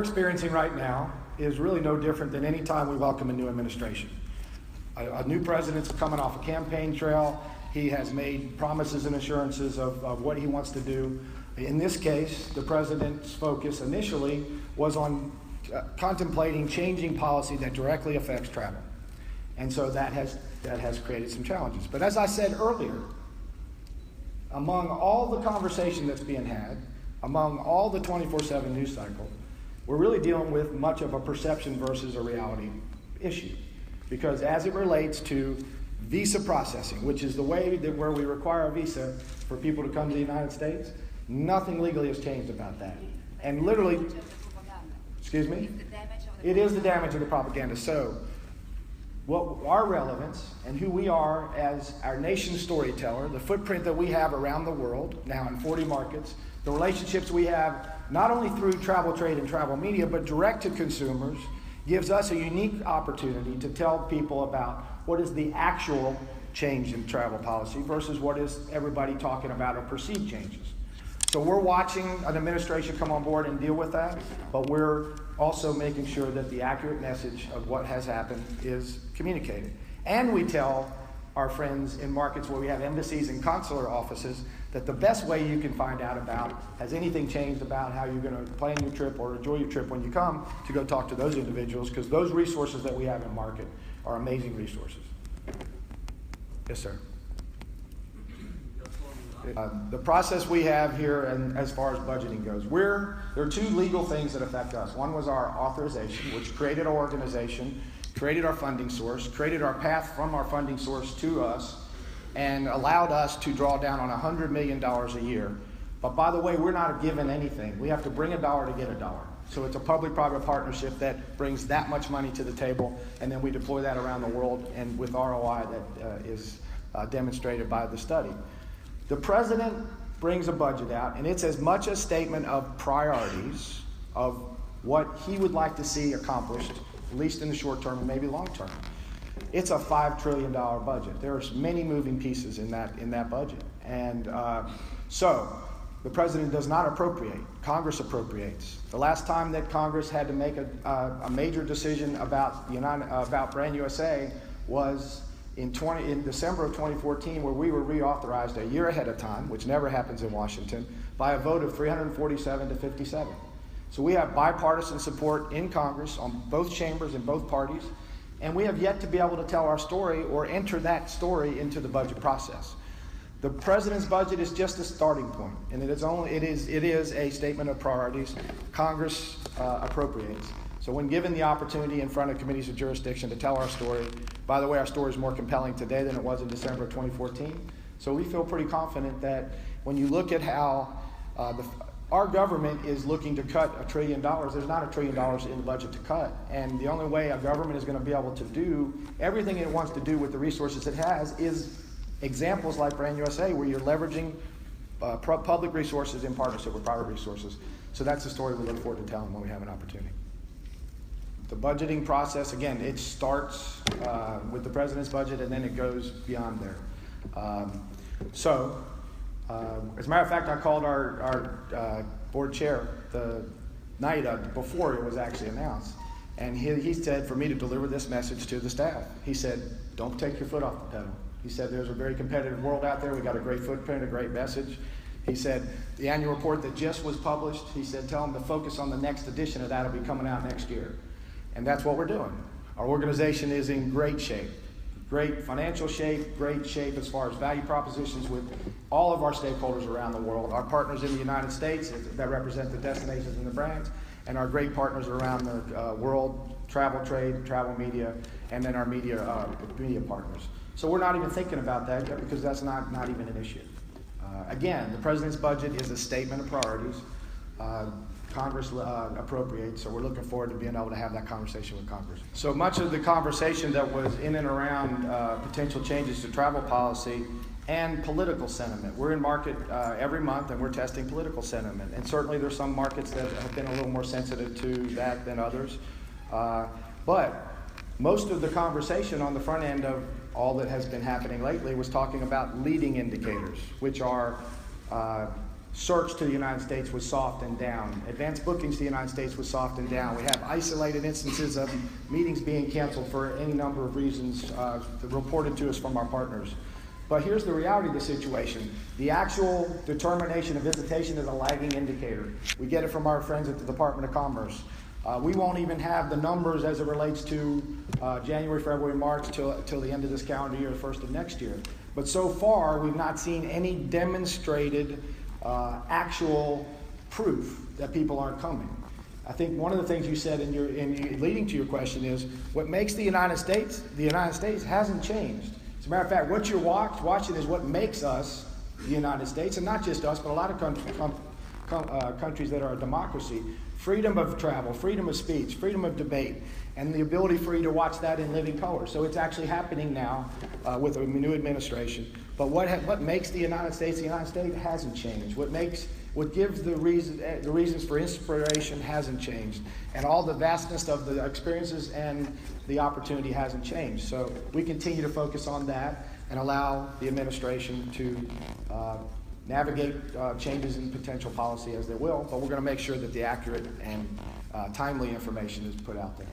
experiencing right now is really no different than any time we welcome a new administration. A new president's coming off a campaign trail. He has made promises and assurances of what he wants to do. In this case, the president's focus initially was on contemplating changing policy that directly affects travel. And so that has created some challenges. But as I said earlier, among all the conversation that's being had, among all the 24/7 news cycle, we're really dealing with much of a perception versus a reality issue. Because as it relates to visa processing, which is the way that where we require a visa for people to come to the United States, nothing legally has changed about that. And literally, excuse me? It is the damage of the propaganda. So, what our relevance and who we are as our nation's storyteller, the footprint that we have around the world, now in 40 markets, the relationships we have not only through travel trade and travel media, but direct to consumers, gives us a unique opportunity to tell people about what is the actual change in travel policy versus what is everybody talking about or perceived changes. So we're watching an administration come on board and deal with that, but we're also making sure that the accurate message of what has happened is communicated. And we tell our friends in markets where we have embassies and consular offices that the best way you can find out about, has anything changed about how you're going to plan your trip or enjoy your trip when you come, to go talk to those individuals, because those resources that we have in market are amazing resources. Yes, sir. The process we have here, and as far as budgeting goes, there are two legal things that affect us. One was our authorization, which created our organization, created our funding source, created our path from our funding source to us, and allowed us to draw down on $100 million a year. But by the way, we're not given anything. We have to bring a dollar to get a dollar. So it's a public-private partnership that brings that much money to the table, and then we deploy that around the world, and with ROI that is demonstrated by the study. The president brings a budget out, and it's as much a statement of priorities of what he would like to see accomplished, at least in the short term and maybe long term. It's a $5 trillion budget. There's many moving pieces in that budget. And so the president does not appropriate. Congress appropriates. The last time that Congress had to make a major decision about Brand USA was in December of 2014, where we were reauthorized a year ahead of time, which never happens in Washington, by a vote of 347 to 57. So we have bipartisan support in Congress on both chambers and both parties, and we have yet to be able to tell our story or enter that story into the budget process. The president's budget is just a starting point, and it is a statement of priorities. Congress appropriates. So when given the opportunity in front of committees of jurisdiction to tell our story, by the way, our story is more compelling today than it was in December of 2014. So we feel pretty confident that when you look at how our government is looking to cut $1 trillion, there's not $1 trillion in the budget to cut. And the only way a government is going to be able to do everything it wants to do with the resources it has is examples like Brand USA, where you're leveraging public resources in partnership with private resources. So that's the story we look forward to telling when we have an opportunity. The budgeting process, again, it starts with the president's budget, and then it goes beyond there. As a matter of fact, I called our board chair the night before it was actually announced, and he said for me to deliver this message to the staff. He said, don't take your foot off the pedal. He said, there's a very competitive world out there. We got a great footprint, a great message. He said, the annual report that just was published, he said, tell them to focus on the next edition of that. It'll be coming out next year. And that's what we're doing. Our organization is in great shape. Great financial shape, great shape as far as value propositions with all of our stakeholders around the world. Our partners in the United States that represent the destinations and the brands, and our great partners around the world, travel trade, travel media, and then our media partners. So we're not even thinking about that yet because that's not even an issue. Again, the president's budget is a statement of priorities. Congress appropriates, so we're looking forward to being able to have that conversation with Congress. So much of the conversation that was in and around potential changes to travel policy and political sentiment. We're in market every month, and we're testing political sentiment. And certainly there's some markets that have been a little more sensitive to that than others. But most of the conversation on the front end of all that has been happening lately was talking about leading indicators, which are search to the United States was softened down. Advanced bookings to the United States was softened down. We have isolated instances of meetings being canceled for any number of reasons reported to us from our partners. But here's the reality of the situation. The actual determination of visitation is a lagging indicator. We get it from our friends at the Department of Commerce. We won't even have the numbers as it relates to January, February, March till the end of this calendar year, the first of next year. But so far, we've not seen any demonstrated actual proof that people aren't coming. I think one of the things you said in leading to your question is what makes the United States hasn't changed. As a matter of fact, what you're watching is what makes us the United States, and not just us, but a lot of countries that are a democracy. Freedom of travel, freedom of speech, freedom of debate, and the ability for you to watch that in living color. So it's actually happening now with a new administration. But what makes the United States hasn't changed. What gives the reasons for inspiration hasn't changed. And all the vastness of the experiences and the opportunity hasn't changed. So we continue to focus on that and allow the administration to navigate changes in potential policy as they will, but we're going to make sure that the accurate and timely information is put out there.